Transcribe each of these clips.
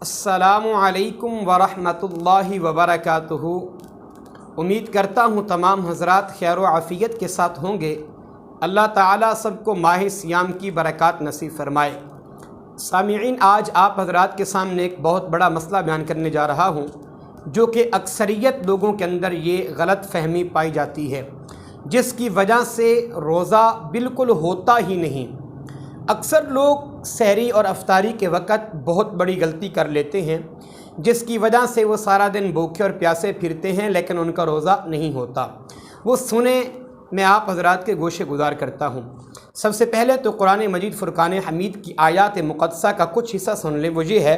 अस्सलामु अलैकुम वरहमतुल्लाहि वबरकातुहू। उम्मीद करता हूँ तमाम हज़रात खैर व आफ़ियत के साथ होंगे। अल्लाह ताला सबको माह सियाम की बरक़ात नसीब फ़रमाए। सामिईन, आज आप हज़रात के सामने एक बहुत बड़ा मसला बयान करने जा रहा हूँ, जो कि अक्सरियत लोगों के अंदर ये गलत फ़हमी पाई जाती है, जिसकी वजह से रोज़ा बिल्कुल होता ही नहीं। अक्सर लोग सहरी और अफ्तारी के वक़्त बहुत बड़ी गलती कर लेते हैं, जिसकी वजह से वो सारा दिन भूखे और प्यासे फिरते हैं, लेकिन उनका रोज़ा नहीं होता। वो सुने, मैं आप हज़रात के गोशे गुजार करता हूँ। सबसे पहले तो कुरान मजीद फ़ुरक़ान हमीद की आयात मुक़द्दसा का कुछ हिस्सा सुन लें। वो ये है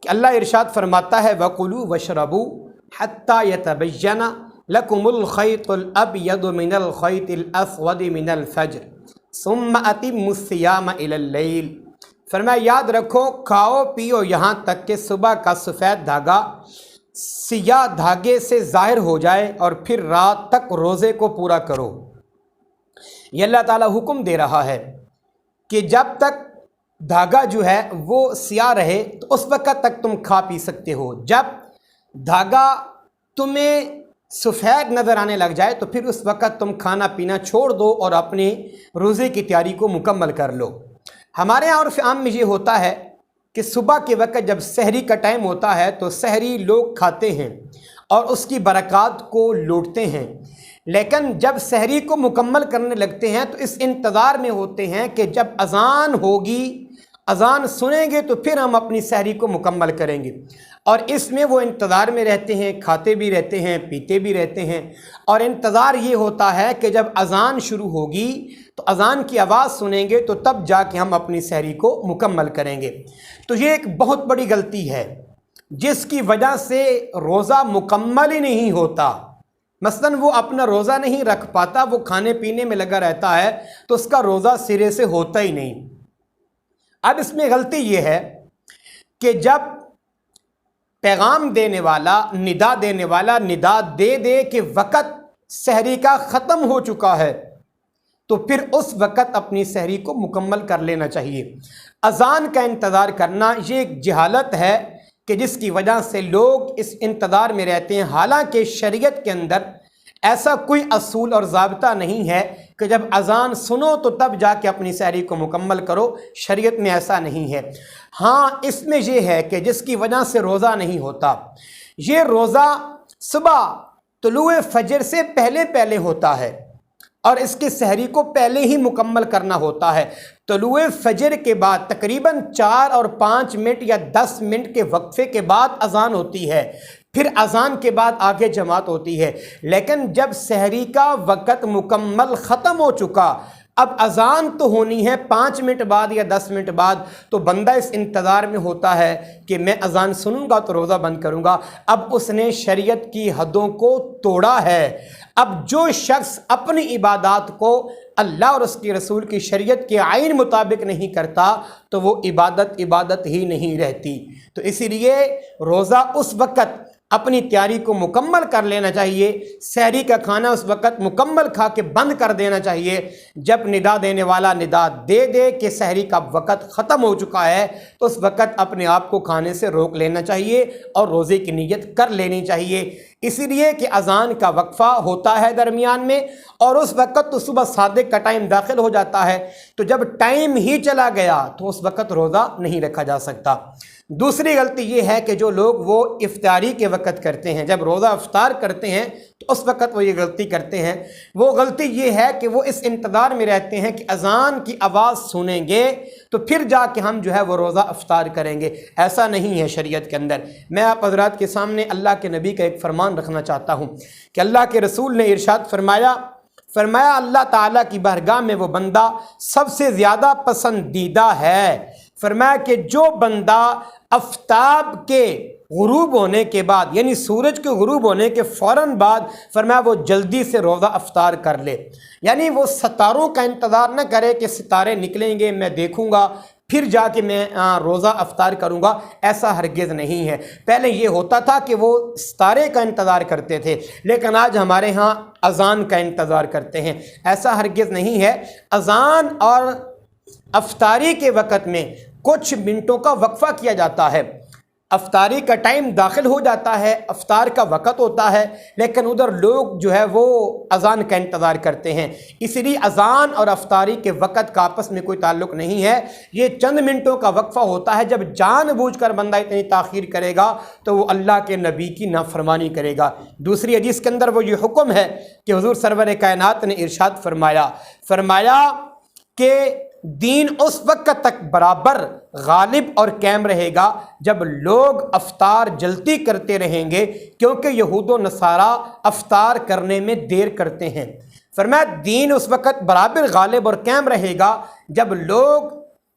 कि अल्लाह इरशाद फरमाता है, वकुलू वशरबू हत्ता यतबय्यना लकुमुल खैतुल अबयदु मिनल खैतिल अस्वदि मिनल फज्र सुम्मा अतिम्मुस सियाम इलल लैल। फरमाया, याद रखो, खाओ पियो यहाँ तक कि सुबह का सफ़ेद धागा सियाह धागे से ज़ाहिर हो जाए और फिर रात तक रोज़े को पूरा करो। ये अल्लाह ताला हुक्म दे रहा है कि जब तक धागा जो है वो सियाह रहे तो उस वक़्त तक तुम खा पी सकते हो। जब धागा तुम्हें सफ़ेद नज़र आने लग जाए तो फिर उस वक़्त तुम खाना पीना छोड़ दो और अपने रोज़े की तैयारी को मुकम्मल कर लो। हमारे यहाँ और आम में ये होता है कि सुबह के वक़्त जब सहरी का टाइम होता है तो सहरी लोग खाते हैं और उसकी बरक़ात को लूटते हैं, लेकिन जब सहरी को मुकम्मल करने लगते हैं तो इस इंतज़ार में होते हैं कि जब अज़ान होगी, अज़ान सुनेंगे तो फिर हम अपनी सहरी को मुकम्मल करेंगे। और इसमें वो इंतज़ार में रहते हैं, खाते भी रहते हैं, पीते भी रहते हैं, और इंतज़ार ये होता है कि जब अज़ान शुरू होगी तो अज़ान की आवाज़ सुनेंगे तो तब जाके हम अपनी सहरी को मुकम्मल करेंगे। तो ये एक बहुत बड़ी गलती है, जिसकी वजह से रोज़ा मुकम्मल ही नहीं होता। मसलन वो अपना रोज़ा नहीं रख पाता, वो खाने पीने में लगा रहता है, तो उसका रोज़ा सिरे से होता ही नहीं। अब इसमें गलती ये है कि जब पैगाम देने वाला, निदा देने वाला निदा दे दे कि वक़्त सहरी का ख़त्म हो चुका है, तो फिर उस वक़्त अपनी सहरी को मुकम्मल कर लेना चाहिए। अज़ान का इंतज़ार करना ये एक जहालत है कि जिसकी वजह से लोग इस इंतज़ार में रहते हैं। हालांकि शरीयत के अंदर ऐसा कोई असूल और ज़ाब्ता नहीं है कि जब अज़ान सुनो तो तब जाके अपनी सहरी को मुकम्मल करो, शरीयत में ऐसा नहीं है। हाँ, इसमें यह है कि जिसकी वजह से रोज़ा नहीं होता, ये रोज़ा सुबह तुलूए फजर से पहले पहले होता है और इसकी सहरी को पहले ही मुकम्मल करना होता है। तुलूए फजर के बाद तकरीबन 4 और 5 मिनट या 10 मिनट के वक्फे के बाद अज़ान होती है, फिर अज़ान के बाद आगे जमात होती है। लेकिन जब सहरी का वक़्त मुकम्मल ख़त्म हो चुका, अब अज़ान तो होनी है 5 मिनट बाद या 10 मिनट बाद, तो बंदा इस इंतज़ार में होता है कि मैं अज़ान सुनूंगा तो रोज़ा बंद करूंगा। अब उसने शरीयत की हदों को तोड़ा है। अब जो शख्स अपनी इबादत को अल्लाह और उसके रसूल की शरीयत के आइन मुताबिक नहीं करता, तो वो इबादत ही नहीं रहती। तो इसीलिए रोज़ा उस वक़्त अपनी तैयारी को मुकम्मल कर लेना चाहिए। सहरी का खाना उस वक़्त मुकम्मल खा के बंद कर देना चाहिए। जब निदा देने वाला निदा दे दे कि सहरी का वक़्त ख़त्म हो चुका है, तो उस वक़्त अपने आप को खाने से रोक लेना चाहिए और रोज़े की नीयत कर लेनी चाहिए। इसीलिए कि अज़ान का वक्फ़ा होता है दरमियान में, और उस वक़्त तो सुबह सादिक का टाइम दाखिल हो जाता है, तो जब टाइम ही चला गया तो उस वक़्त रोज़ा नहीं रखा जा सकता। दूसरी गलती ये है कि जो लोग वो इफ्तारी के वक़्त करते हैं, जब रोज़ा इफ्तार करते हैं तो उस वक़्त वो ये गलती करते हैं। वो गलती ये है कि वो इस इंतज़ार में रहते हैं कि अज़ान की आवाज़ सुनेंगे तो फिर जाके हम जो है वो रोज़ा इफ्तार करेंगे। ऐसा नहीं है शरीयत के अंदर। मैं आप हज़रात के सामने अल्लाह के नबी का एक फ़रमान रखना चाहता हूँ कि अल्लाह के रसूल ने इरशाद फरमाया अल्लाह ताला की बारगाह में वो बंदा सबसे ज़्यादा पसंदीदा है। फरमाया कि जो बंदा आफ्ताब के गुरूब होने के बाद, यानी सूरज के गुरूब होने के फ़ौरन बाद, फरमाया वो जल्दी से रोज़ा अफ्तार कर ले। यानी वो सितारों का इंतज़ार न करे कि सितारे निकलेंगे मैं देखूँगा फिर जाके मैं रोज़ा अफ्तार करूँगा, ऐसा हरगिज़ नहीं है। पहले ये होता था कि वो सितारे का इंतज़ार करते थे, लेकिन आज हमारे यहाँ अज़ान का इंतज़ार करते हैं। ऐसा हरगिज़ नहीं है। अज़ान और अफ्तारी के वक़्त में कुछ मिनटों का वक्फ़ा किया जाता है। افطاری کا ٹائم داخل ہو جاتا ہے، افطار کا وقت ہوتا ہے، لیکن ادھر لوگ جو ہے وہ اذان کا انتظار کرتے ہیں۔ اس لیے اذان اور افطاری کے وقت کا آپس میں کوئی تعلق نہیں ہے، یہ چند منٹوں کا وقفہ ہوتا ہے۔ جب جان بوجھ کر بندہ اتنی تاخیر کرے گا تو وہ اللہ کے نبی کی نافرمانی کرے گا۔ دوسری حدیث کے اندر وہ یہ حکم ہے کہ حضور سرور کائنات نے ارشاد فرمایا کہ دین اس وقت تک برابر غالب اور قائم رہے گا جب لوگ افطار جلدی کرتے رہیں گے، کیونکہ یہود و نصارہ افطار کرنے میں دیر کرتے ہیں۔ فرمایا دین اس وقت برابر غالب اور قائم رہے گا جب لوگ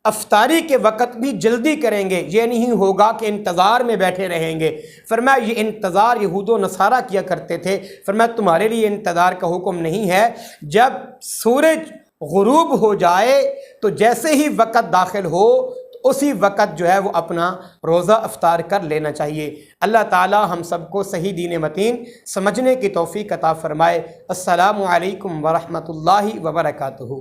افطاری کے وقت بھی جلدی کریں گے، یہ نہیں ہوگا کہ انتظار میں بیٹھے رہیں گے۔ فرمایا یہ انتظار یہود و نصارہ کیا کرتے تھے۔ فرمایا تمہارے لیے انتظار کا حکم نہیں ہے، جب سورج غروب ہو جائے تو جیسے ہی وقت داخل ہو تو اسی وقت جو ہے وہ اپنا روزہ افطار کر لینا چاہیے۔ اللہ تعالی ہم سب کو صحیح دین متین سمجھنے کی توفیق عطا فرمائے۔ السلام علیکم ورحمۃ اللہ وبرکاتہ۔